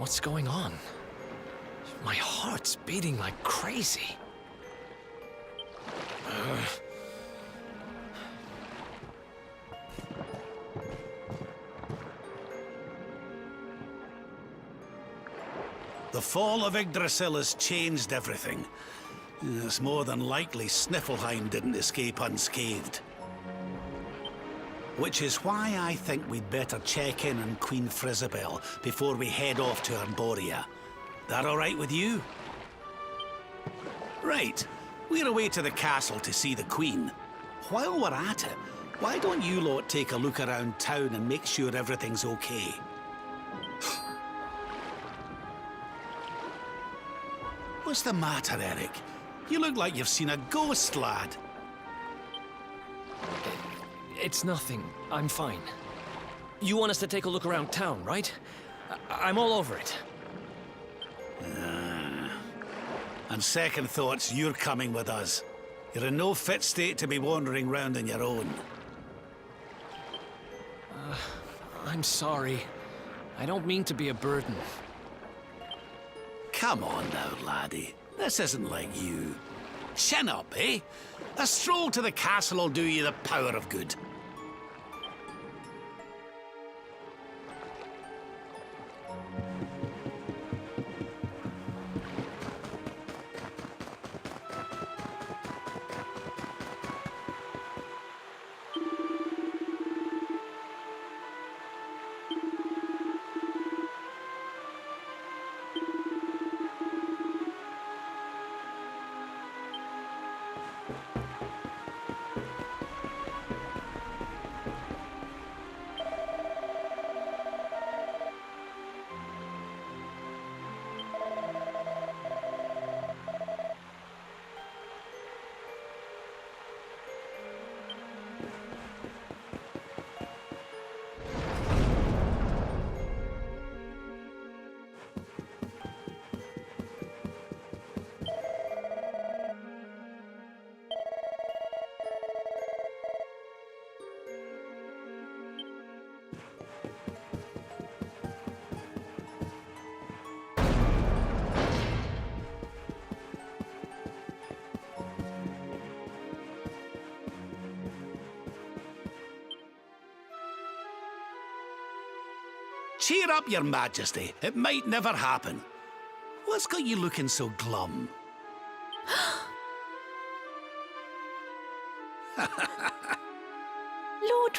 What's going on? My heart's beating like crazy. The fall of Yggdrasil has changed everything. It's more than likely Sniffleheim didn't escape unscathed. Which is why I think we'd better check in on Queen Frizzabel before we head off to Arborea. That all right with you? Right. We're away to the castle to see the Queen. While we're at it, why don't you lot take a look around town and make sure everything's okay? What's the matter, Eric? You look like you've seen a ghost, lad. It's nothing. I'm fine. You want us to take a look around town, right? I'm all over it. On second thoughts, you're coming with us. You're in no fit state to be wandering round on your own. I'm sorry. I don't mean to be a burden. Come on now, laddie. This isn't like you. Chin up, eh? A stroll to the castle will do you the power of good. Cheer up, Your Majesty. It might never happen. What's got you looking so glum? Lord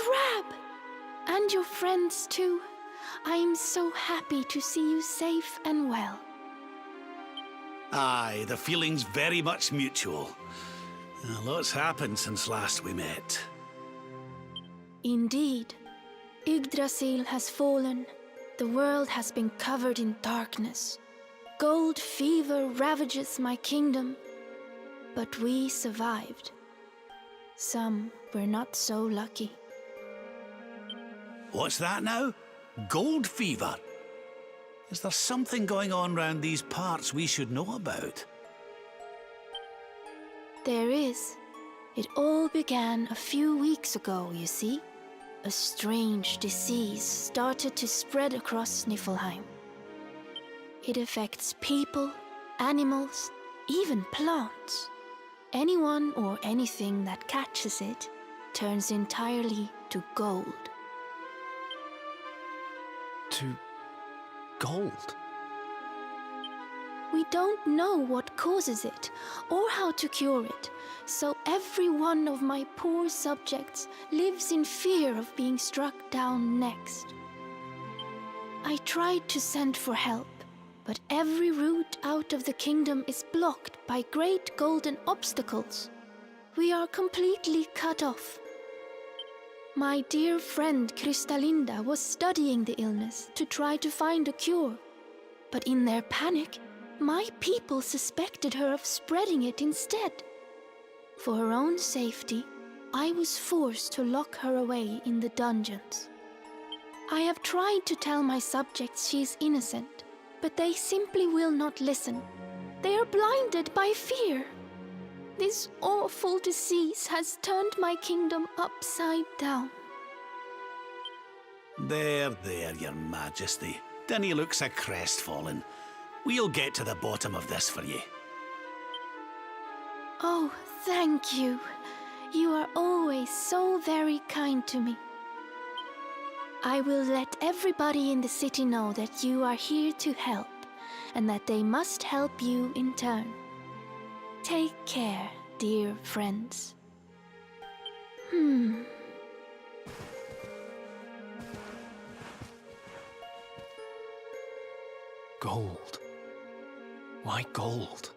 Rab! And your friends too. I am so happy to see you safe and well. Aye, the feeling's very much mutual. A lot's happened since last we met. Indeed. Yggdrasil has fallen. The world has been covered in darkness. Gold fever ravages my kingdom. But we survived. Some were not so lucky. What's that now? Gold fever? Is there something going on round these parts we should know about? There is. It all began a few weeks ago, you see. A strange disease started to spread across Niflheim. It affects people, animals, even plants. Anyone or anything that catches it turns entirely to gold. To gold? We don't know what causes it or how to cure it, so every one of my poor subjects lives in fear of being struck down next. I tried to send for help, but every route out of the kingdom is blocked by great golden obstacles. We are completely cut off. My dear friend Kristalinda was studying the illness to try to find a cure, but in their panic, my people suspected her of spreading it instead. For her own safety, I was forced to lock her away in the dungeons. I have tried to tell my subjects she is innocent, but they simply will not listen. They are blinded by fear. This awful disease has turned my kingdom upside down. There, Your Majesty. Dinny looks a crestfallen. We'll get to the bottom of this for you. Oh, thank you. You are always so very kind to me. I will let everybody in the city know that you are here to help, and that they must help you in turn. Take care, dear friends. Gold. Why gold?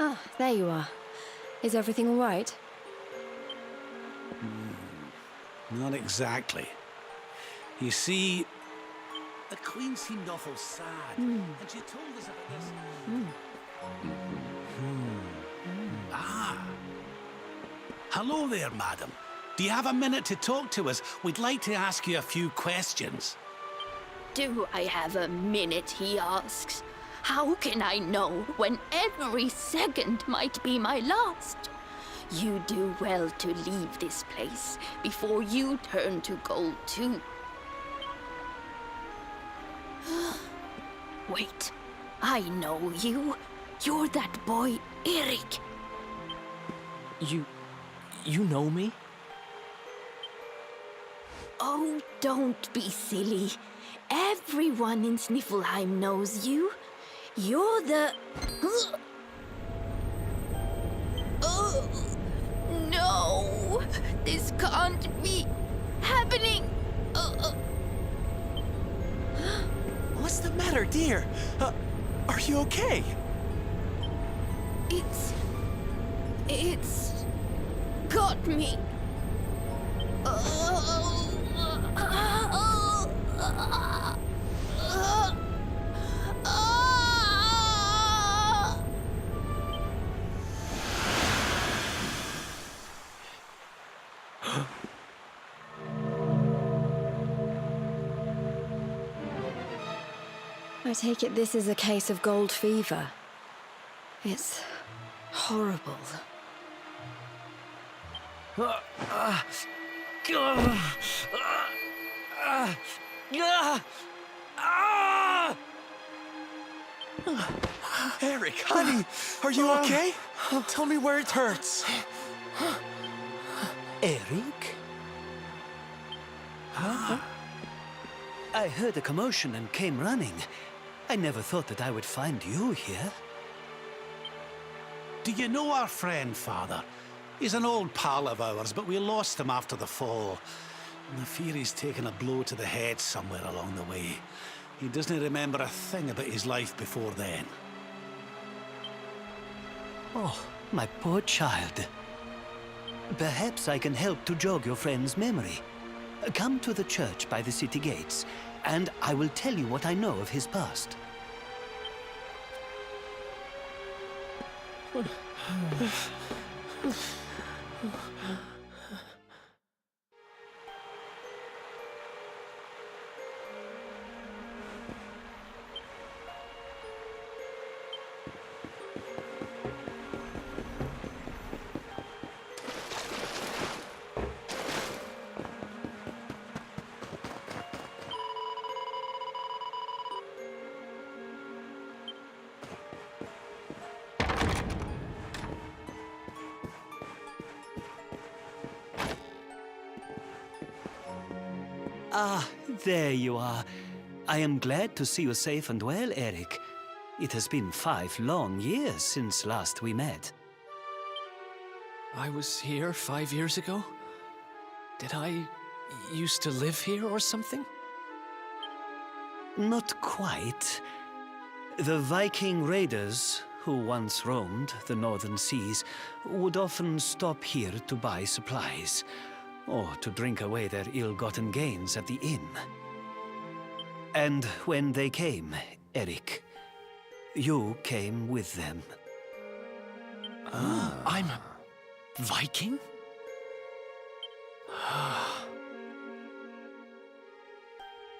Ah, there you are. Is everything all right? Not exactly. You see, the Queen seemed awful sad, and she told us about this. Ah. Hello there, madam. Do you have a minute to talk to us? We'd like to ask you a few questions. Do I have a minute, he asks. How can I know when every second might be my last? You do well to leave this place before you turn to gold too. Wait, I know you. You're that boy, Eric. You know me? Oh, don't be silly. Everyone in Sniffelheim knows you. You're the... Oh, no! This can't be happening! What's the matter, dear? Are you okay? It's got me. I take it this is a case of gold fever. It's horrible. Eric, honey, are you okay? Tell me where it hurts. Eric? I heard a commotion and came running. I never thought that I would find you here. Do you know our friend, Father? He's an old pal of ours, but we lost him after the fall. And I fear he's taken a blow to the head somewhere along the way. He doesn't remember a thing about his life before then. Oh, my poor child. Perhaps I can help to jog your friend's memory. Come to the church by the city gates, and I will tell you what I know of his past. Ah, there you are. I am glad to see you safe and well, Eric. It has been 5 long years since last we met. I was here 5 years ago? Did I used to live here or something? Not quite. The Viking raiders, who once roamed the northern seas, would often stop here to buy supplies, or to drink away their ill-gotten gains at the inn. And when they came, Eric, you came with them. I'm a Viking?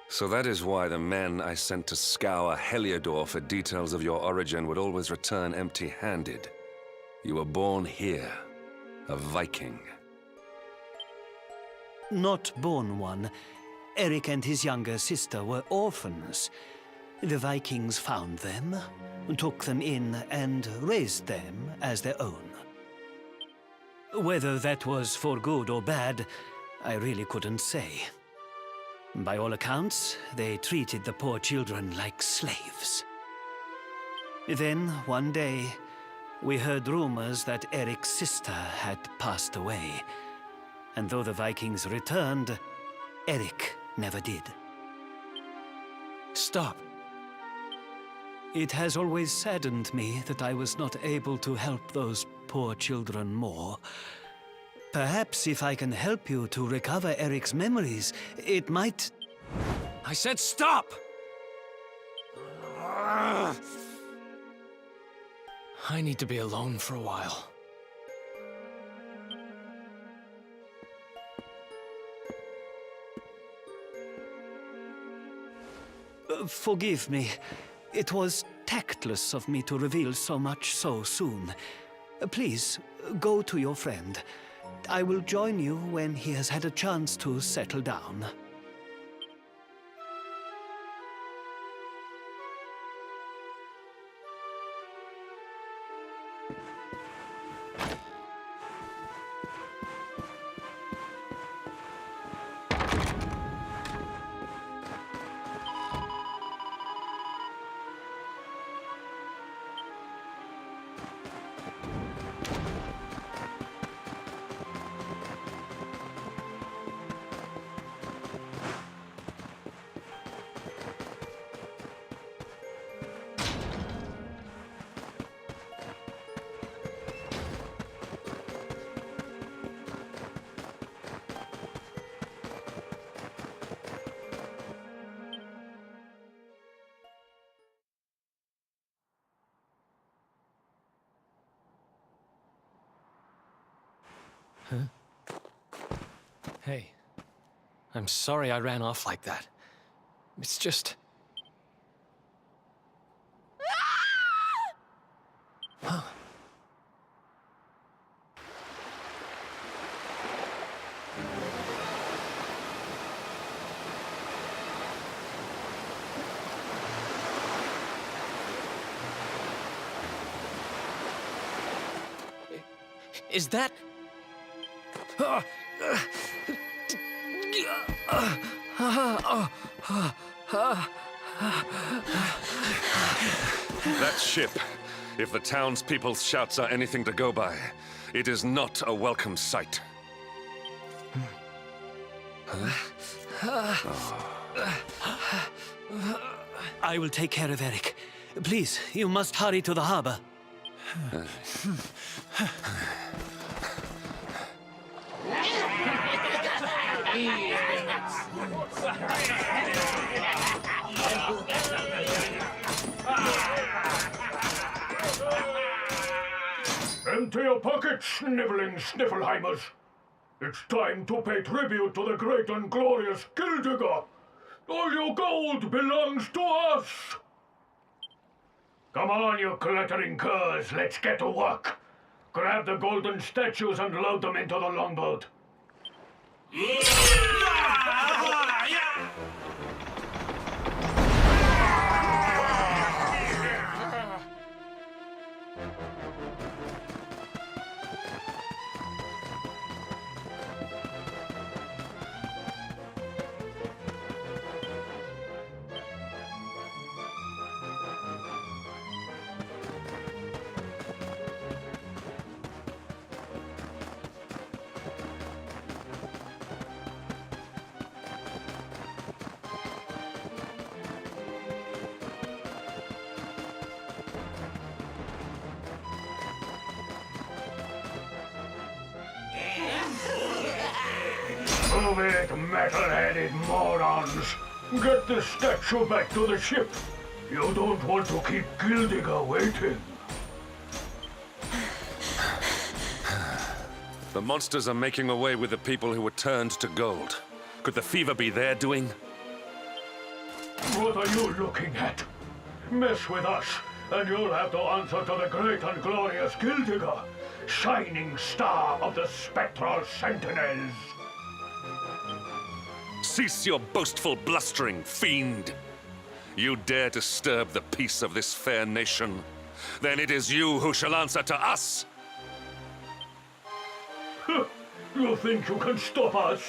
So that is why the men I sent to scour Heliodor for details of your origin would always return empty-handed. You were born here, a Viking. Not born one. Eric and his younger sister were orphans. The Vikings found them, took them in, and raised them as their own. Whether that was for good or bad, I really couldn't say. By all accounts, they treated the poor children like slaves. Then, one day, we heard rumors that Eric's sister had passed away. And though the Vikings returned, Eric never did. Stop. It has always saddened me that I was not able to help those poor children more. Perhaps if I can help you to recover Eric's memories, it might... I said stop! I need to be alone for a while. Forgive me. It was tactless of me to reveal so much so soon. Please, go to your friend. I will join you when he has had a chance to settle down. Hey, I'm sorry I ran off like that. It's just... Huh. Is that... That ship, if the townspeople's shouts are anything to go by, it is not a welcome sight. I will take care of Eric. Please, you must hurry to the harbor. Empty your pockets, sniveling Sniffelheimers. It's time to pay tribute to the great and glorious Gyldigger. All your gold belongs to us. Come on, you glittering curs, let's get to work. Grab the golden statues and load them into the longboat. Move it, metal-headed morons! Get the statue back to the ship! You don't want to keep Gyldigger waiting. The monsters are making away with the people who were turned to gold. Could the fever be their doing? What are you looking at? Mess with us, and you'll have to answer to the great and glorious Gyldigger, shining star of the spectral sentinels. Cease your boastful blustering, fiend! You dare disturb the peace of this fair nation? Then it is you who shall answer to us! You think you can stop us?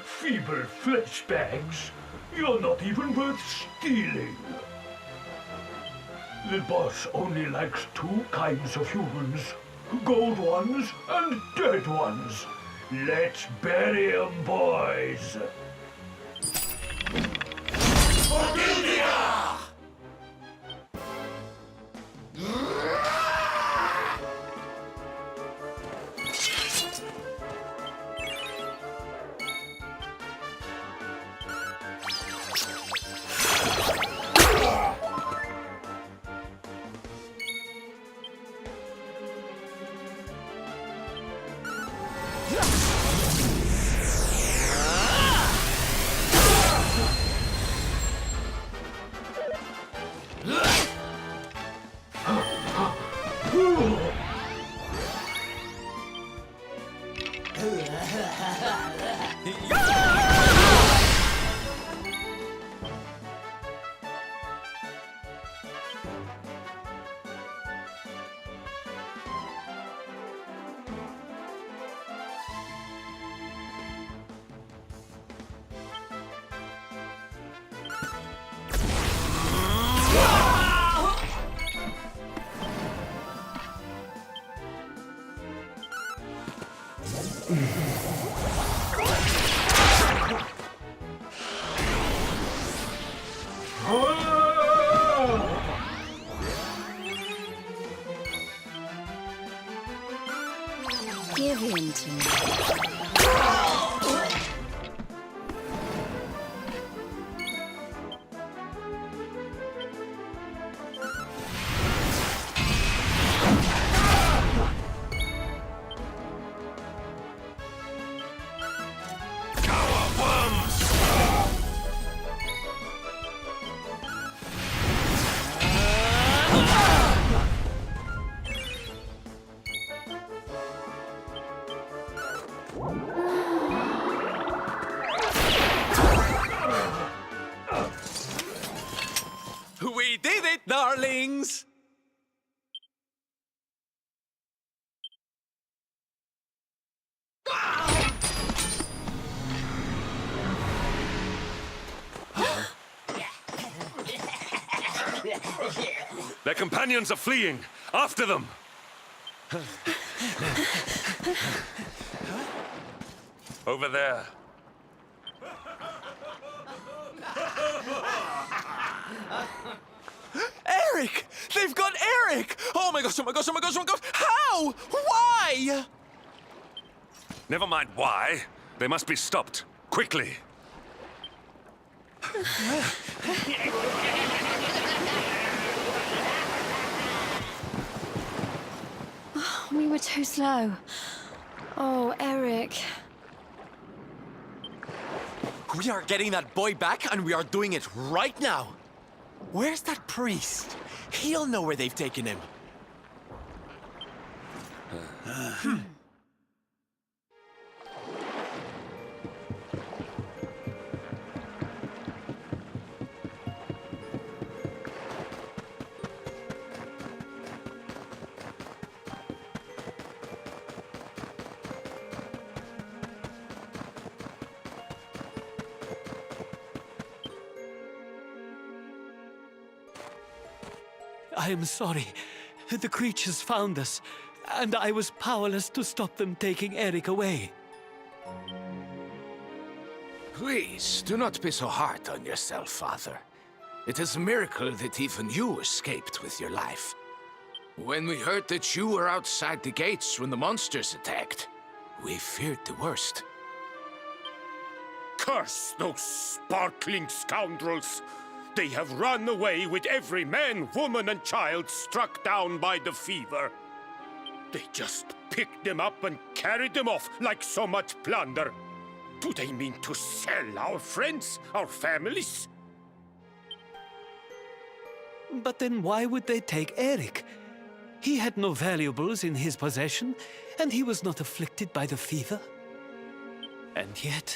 Feeble flesh bags? You're not even worth stealing. The boss only likes two kinds of humans. Gold ones and dead ones. Let's bury 'em, boys. Give in to me. Their companions are fleeing! After them! Over there. Eric! They've got Eric! Oh my gosh, oh my gosh, oh my gosh, oh my gosh! How? Why? Never mind why. They must be stopped. Quickly. We were too slow. Oh, Eric. We are getting that boy back, and we are doing it right now. Where's that priest? He'll know where they've taken him. I am sorry. The creatures found us, and I was powerless to stop them taking Eric away. Please, do not be so hard on yourself, Father. It is a miracle that even you escaped with your life. When we heard that you were outside the gates when the monsters attacked, we feared the worst. Curse those sparkling scoundrels! They have run away with every man, woman, and child struck down by the fever. They just picked them up and carried them off like so much plunder. Do they mean to sell our friends, our families? But then why would they take Eric? He had no valuables in his possession, and he was not afflicted by the fever. And yet,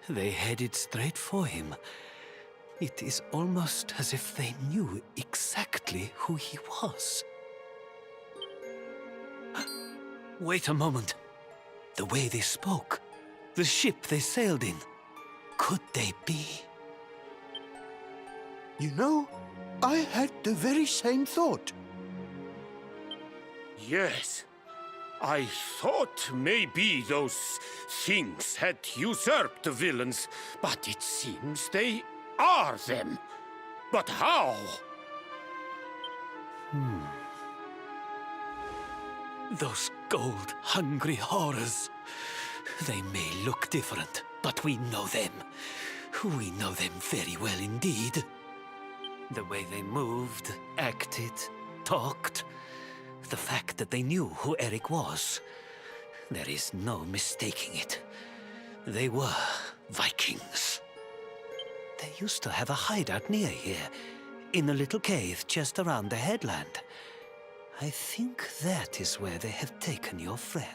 they headed straight for him. It is almost as if they knew exactly who he was. Wait a moment. The way they spoke, the ship they sailed in, could they be? You know, I had the very same thought. Yes. I thought maybe those things had usurped the villains, but it seems they are them. But how? Those gold-hungry horrors. They may look different, but we know them. We know them very well indeed. The way they moved, acted, talked. The fact that they knew who Eric was. There is no mistaking it. They were Vikings. They used to have a hideout near here, in a little cave just around the headland. I think that is where they have taken your friend.